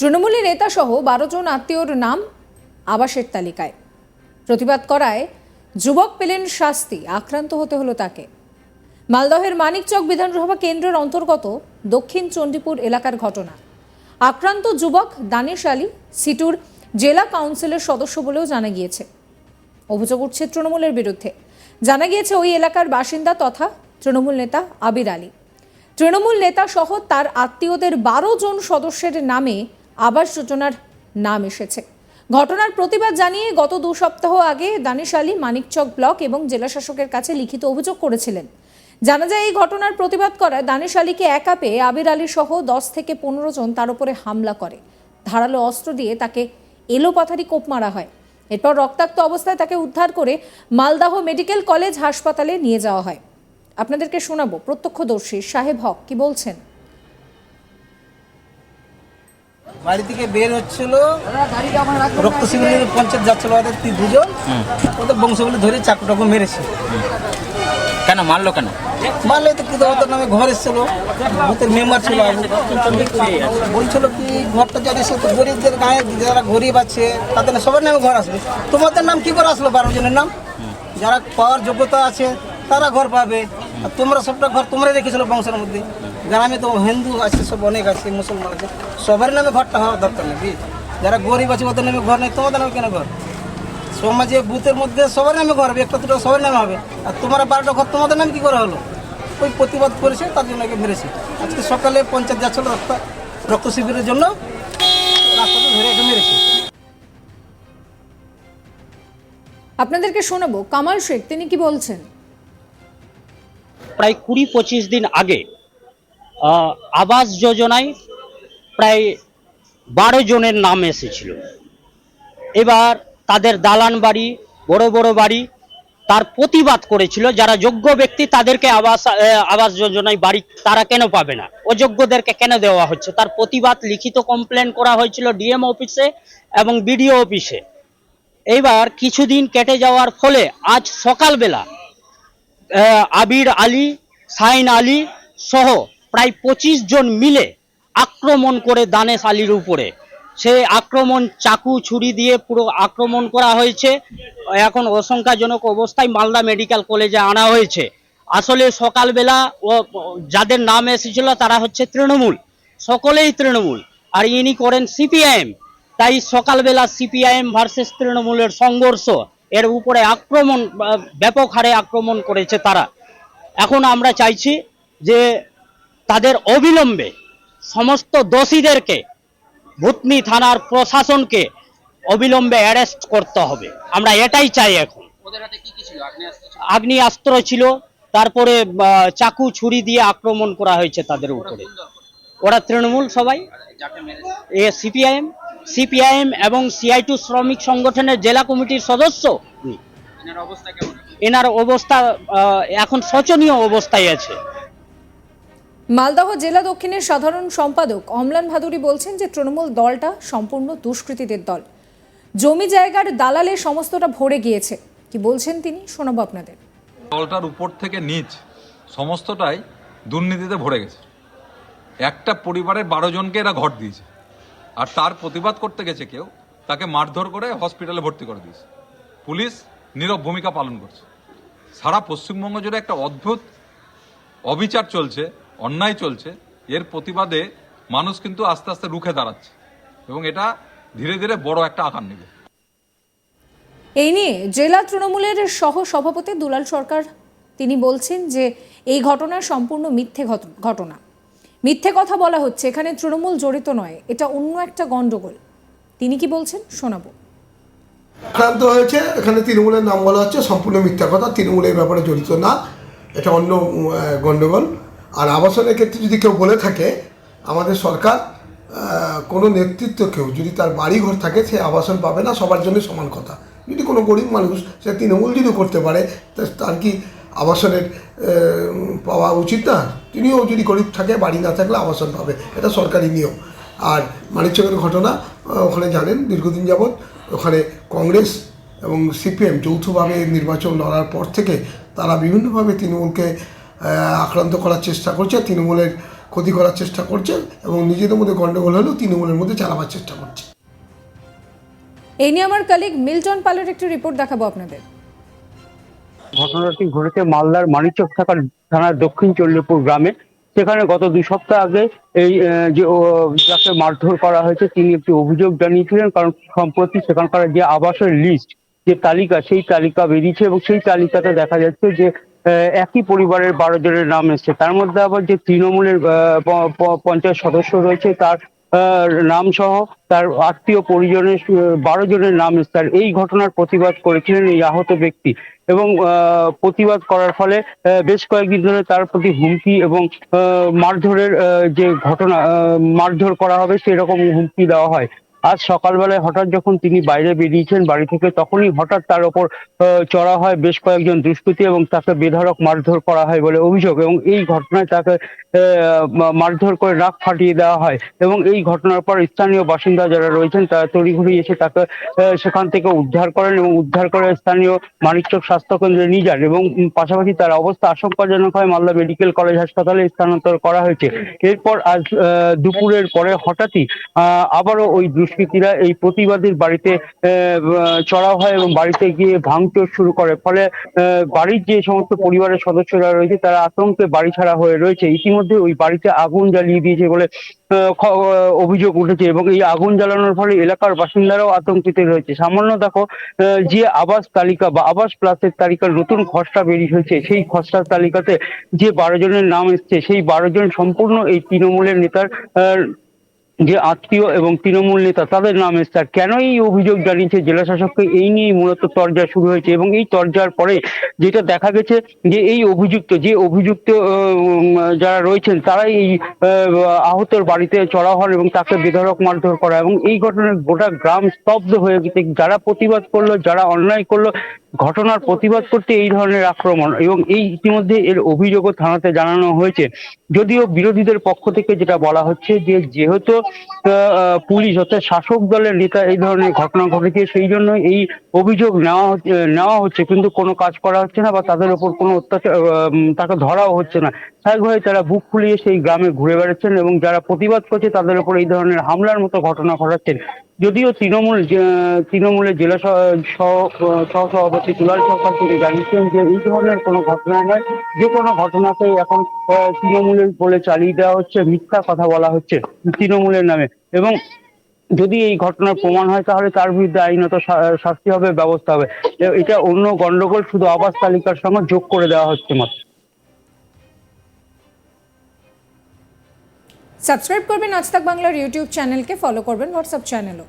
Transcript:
তৃণমূলের নেতা সহ 12 জন আত্মীয়র নাম আবাসের তালিকায়। প্রতিবাদ করায় যুবক পেলেন শাস্তি, আক্রান্ত হতে হলো তাকে। মালদহের মানিকচক বিধানসভা কেন্দ্রের অন্তর্গত দক্ষিণ চণ্ডীপুর এলাকার ঘটনা। আক্রান্ত যুবক দানিশ আলী সিটুর জেলা কাউন্সিলের সদস্য বলেও জানা গিয়েছে। অভিযোগ উঠছে তৃণমূলের বিরুদ্ধে। জানা গিয়েছে ওই এলাকার বাসিন্দা তথা তৃণমূল নেতা আবির আলী। তৃণমূল নেতা সহ তার আত্মীয়দের 12 জন সদস্যের নামে আবাস যোজনার নাম এসেছে। ঘটনার প্রতিবাদ জানিয়ে গত 2 সপ্তাহ আগে দানিশ আলী মানিকচক ব্লক এবং জেলা শাসকের কাছে লিখিত অভিযোগ করেছিলেন। জানা যায় এই ঘটনার প্রতিবাদ করায় দানিশ আলীকে একা পেয়ে আবির আলী সহ 10 থেকে 15 জন তার উপরে হামলা করে। ধারালো অস্ত্র দিয়ে তাকে এলোপাথারি কোপ মারা হয়। এরপর রক্তাক্ত অবস্থায় তাকে উদ্ধার করে মালদহ মেডিকেল কলেজ হাসপাতালে নিয়ে যাওয়া হয়। আপনাদেরকে শোনাবো প্রত্যক্ষদর্শী সাহেব হক কি বলছেন। বাড়ি থেকে বের হচ্ছিল, রক্ত শিবিরের পঞ্চায়েত যাচ্ছিল, ওদের 2 জন ওদের বংশগুলি ধরে চাকু মেরেছে। কেন মারলো? কেন মারলে তো কৃতজ্ঞতার নামে ঘর এসেছিল, ভূতের মেম্বার ছিল, বলছিল কি ঘরটা যদি সে গরিবদের গায়ে যারা গরিব আছে তাদের সবার নামে ঘর আসবে। তোমাদের নাম কি করে আসলো? 12 জনের নাম, যারা পাওয়ার যোগ্যতা আছে তারা ঘর পাবে, আর তোমরা সবটা ঘর তোমরা রেখেছিল বংশের মধ্যে। গ্রামে তো হিন্দু আছে, সব অনেক আছে, মুসলমান আছে, সবার নামে ঘরটা হওয়ার দরকার নেই। যারা গরিব আছে ওদের নামে ঘর নেই, তোমাদের নামে কেন ঘর? সমাজে বুথের মধ্যে সবার নামে ঘর হবে, একটা দুটো সবার নামে হবে, আর তোমরা 12টা ঘর তোমাদের নামে কি করা হলো? ওই প্রতিবাদ করেছে, তার জন্য মেরেছে। আজকে সকালে পঞ্চায়েত যাচ্ছিল রক্ত শিবিরের জন্য, রাস্তাতে ধরে একে মেরেছে। আপনাদেরকে শোনাবো কামাল শেখ, তিনি কি বলছেন। প্রায় 20-25 দিন আগে আবাস যোজনায় প্রায় 12 জনের নাম এসেছিল। এবার তাদের দালান বাড়ি, বড় বড় বাড়ি, তার প্রতিবাদ করেছিল। যারা যোগ্য ব্যক্তি তাদেরকে আবাস যোজনায় বাড়ি তারা কেন পাবে না, অযোগ্যদেরকে কেন দেওয়া হচ্ছে, তার প্রতিবাদ লিখিত কমপ্লেন করা হয়েছিল ডিএম অফিসে এবং বিডিও অফিসে। এইবার কিছুদিন কেটে যাওয়ার ফলে আজ সকালবেলা আবির আলী, সাইন আলী সহ প্রায় 25 জন মিলে আক্রমণ করে দানেশ আলীর উপরে। সে আক্রমণ চাকু ছুরি দিয়ে পুরো আক্রমণ করা হয়েছে। এখন আশঙ্কাজনক অবস্থায় মালদা মেডিকেল কলেজে আনা হয়েছে। আসলে সকালবেলা যাদের নাম এসেছিল তারা হচ্ছে তৃণমূল, সকলেই তৃণমূল, আর ইনি করেন সিপিআইএম। তাই সকালবেলা সিপিআইএম ভার্সেস তৃণমূলের সংঘর্ষ, এর উপরে আক্রমণ, ব্যাপক হারে আক্রমণ করেছে তারা। এখন আমরা চাইছি যে তাদের অবিলম্বে সমস্ত দোষীদেরকে, ভূতনি থানার প্রশাসনকে অবিলম্বে অ্যারেস্ট করতে হবে। আমরা এটাই চাই। এখন আগ্নেয়াস্ত্র ছিল, তারপরে চাকু ছুরি দিয়ে আক্রমণ করা হয়েছে তাদের উপরে। ওরা তৃণমূল সবাই, সিপিআইএম এবং CI2 শ্রমিক সংগঠনের জেলা কমিটির সদস্য। এনার অবস্থা এখন শোচনীয় অবস্থায় আছে। মালদহ জেলা দক্ষিণের সাধারণ সম্পাদক অম্লান ভাদুরী বলছেন যে তৃণমূল দলটা সম্পূর্ণ দুষ্কৃতীদের দল, জমি জায়গার দালালে সমস্তটা ভরে গিয়েছে। কি বলছেন তিনি, শোনাবো আপনাদের। দলটার উপর থেকে নিচ সমস্তটাই দুর্নীতিতে ভরে গেছে। একটা পরিবারের 12 জনকে এরা ঘর দিয়েছে, আর তার প্রতিবাদ করতে গেছে কেউ, তাকে মারধর করে হসপিটালে ভর্তি করে দিয়েছে। পুলিশ নীরব ভূমিকা পালন করছে। সারা পশ্চিমবঙ্গ জুড়ে একটা অদ্ভুত অবিচার চলছে, অন্যায় চলছে। এর প্রতিবাদে মানুষ কিন্তু আস্তে আস্তে রুখে দাঁড়াচ্ছে এবং এটা ধীরে ধীরে বড় একটা আকার নেবে। এই নিয়ে জেলা তৃণমূলের সহ সভাপতি দুলাল সরকার তিনি বলছেন যে এই ঘটনা সম্পূর্ণ মিথ্যে ঘটনা, মিথ্যে কথা বলা হচ্ছে, এখানে তৃণমূল জড়িত নয়, এটা অন্য একটা গন্ডগোল। তিনি কি বলছেন শোনাবো। আক্রান্ত হয়েছে, এখানে তৃণমূলের নাম বলা হচ্ছে, সম্পূর্ণ মিথ্যা কথা। তৃণমূল এই ব্যাপারে জড়িত না, এটা অন্য গণ্ডগোল। আর আবাসনের ক্ষেত্রে যদি কেউ বলে থাকে, আমাদের সরকার কোনো নেতৃত্ব কেউ যদি তার বাড়ি ঘর থাকে সে আবাসন পাবে না, সবার জন্য সমান কথা। যদি কোনো গরিব মানুষ সে তৃণমূল যদি করতে পারে তার কি আবাসনের পাওয়া উচিত না? তিনিও যদি গরিব থাকে, বাড়ি না থাকলে আবাসন পাবে, এটা সরকারি নিয়ম। আর মানিকচকের ঘটনা, ওখানে জানেন দীর্ঘদিন যাবৎ ওখানে কংগ্রেস এবং সিপিএম যৌথভাবে নির্বাচন লড়ার পর থেকে তারা বিভিন্নভাবে তৃণমূলকে আক্রান্ত করার চেষ্টা করছে। তৃণমূলের ক্ষতি করার চেষ্টা করছে এবং নিজেদের মধ্যে গণ্ডগোল হলেও তৃণমূলের মধ্যে চালাবার চেষ্টা করছে। এই নিয়ে আমার কলিগ মিল্টন পালের একটি রিপোর্ট দেখাবো আপনাদের। ঘটনাটি ঘটেছে মালদার মানিকচক থানার দক্ষিণ চল্লিপুর গ্রামে। সেখানে গত 2 সপ্তাহ আগে এই যাকে মারধর করা হয়েছে তিনি একটি অভিযোগ জানিয়েছিলেন, কারণ সম্প্রতি সেখানকার যে আবাসের লিস্ট, যে তালিকা, সেই তালিকা বেরিয়েছে এবং সেই তালিকাতে দেখা যাচ্ছে যে একই পরিবারের 12 জনের নাম এসছে। তার মধ্যে আবার যে তৃণমূলের পঞ্চায়েত সদস্য রয়েছে তার নাম সহ তার আত্মীয় পরিজনের 12 জনের নাম এসছে। আর এই ঘটনার প্রতিবাদ করেছিলেন এই আহত ব্যক্তি এবং প্রতিবাদ করার ফলে বেশ কয়েকদিন ধরে তার প্রতি হুমকি এবং মারধরের যে ঘটনা, মারধর করা হবে সেরকম হুমকি দেওয়া হয়। আজ সকালবেলায় হঠাৎ যখন তিনি বাইরে বেরিয়েছেন বাড়ি থেকে, তখনই হঠাৎ তার ওপর চড়া হয় বেশ কয়েকজন দুষ্কৃতী এবং তাকে বেধড়ক মারধর করা হয় বলে অভিযোগ। এবং এই ঘটনায় তাকে মারধর করে নাক ফাটিয়ে দেওয়া হয় এবং এই ঘটনার পর স্থানীয় বাসিন্দা যারা রয়েছেন তারা তড়িঘড়ি এসে তাকে সেখান থেকে উদ্ধার করেন এবং উদ্ধার করে স্থানীয় মানিকচক স্বাস্থ্য কেন্দ্রে নিয়ে যান এবং পাশাপাশি তার অবস্থা আশঙ্কাজনক হয় মালদা মেডিকেল কলেজ হাসপাতালে স্থানান্তর করা হয়েছে। এরপর আজ দুপুরের পরে হঠাৎই আবারও ওই দুষ্কৃতীরা এই প্রতিবাদীর বাড়িতে চড়াও হয় এবং বাড়িতে গিয়ে ভাঙচুর শুরু করে। ফলে বাড়ির যে সমস্ত পরিবারের সদস্যরা রয়েছে তারা আতঙ্কে বাড়ি ছাড়া হয়ে রয়েছে। ইতিমধ্যে ওই বাড়িতে আগুন জ্বালিয়ে দিয়েছে বলে অভিযোগ উঠেছে এবং এই আগুন জ্বালানোর ফলে এলাকার বাসিন্দারাও আতঙ্কিত রয়েছে। সামান্য দেখো, যে আবাস তালিকা বা আবাস প্লাসের তালিকার নতুন খসড়া বেরিয়ে হয়েছে, সেই খসড়ার তালিকাতে যে 12 জনের নাম এসছে সেই 12 জন সম্পূর্ণ এই তৃণমূলের নেতার যে আত্মীয় এবং তৃণমূল নেতা, তাদের নাম এসছে। আর কেন এই অভিযোগ জানিয়েছে জেলা শাসককে, এই নিয়েই মূলত তরজা শুরু হয়েছে এবং এই তরজার পরে যেটা দেখা গেছে যে এই অভিযুক্ত যারা রয়েছেন তারাই এই আহতর বাড়িতে চড়া হন এবং তাকে বেধড়ক মারধর করা এবং এই ঘটনায় গোটা গ্রাম স্তব্ধ হয়ে গেছে। যারা প্রতিবাদ করলো, যারা অন্যায় করলো, ঘটনার প্রতিবাদ করতে এই ধরনের আক্রমণ এবং এই ইতিমধ্যে এর অভিযোগও থানাতে জানানো হয়েছে। যদিও বিরোধীদের পক্ষ থেকে যেটা বলা হচ্ছে যে যেহেতু পুলিশ অর্থাৎ শাসক দলের নেতা এই ধরনের ঘটনা ঘটেছে সেই জন্য এই অভিযোগ নেওয়া হচ্ছে, কিন্তু কোনো কাজ করা হচ্ছে না বা তাদের ওপর কোনো অত্যাচার, তাকে ধরাও হচ্ছে না। স্বাভাবিকভাবে তারা বুক ফুলিয়ে সেই গ্রামে ঘুরে বেড়াচ্ছেন এবং যারা প্রতিবাদ করছে তাদের উপর এই ধরনের হামলার মতো ঘটনা ঘটাচ্ছেন। যদিও তৃণমূলের জেলা সহসভাপতি দুলাল সরকার তিনি জানিয়েছেন যে এই ধরনের কোনো ঘটনা নয়, যে কোনো ঘটনাকেই এখন তৃণমূলের বলে চালিয়ে দেওয়া হচ্ছে, মিথ্যা কথা বলা হচ্ছে তৃণমূলের নামে এবং যদি এই ঘটনার প্রমাণ হয় তাহলে তার বিরুদ্ধে আইনত শাস্তি হবে, ব্যবস্থা হবে। এটা অন্য গন্ডগোল শুধু আবাস তালিকার সঙ্গে যোগ করে দেওয়া হচ্ছে মাত্র। সাবস্ক্রাইব করবেন আজ তাক বাংলার ইউটিউব চ্যানেলকে, ফলো করবেন হোয়াটসঅ্যাপ চ্যানেলও।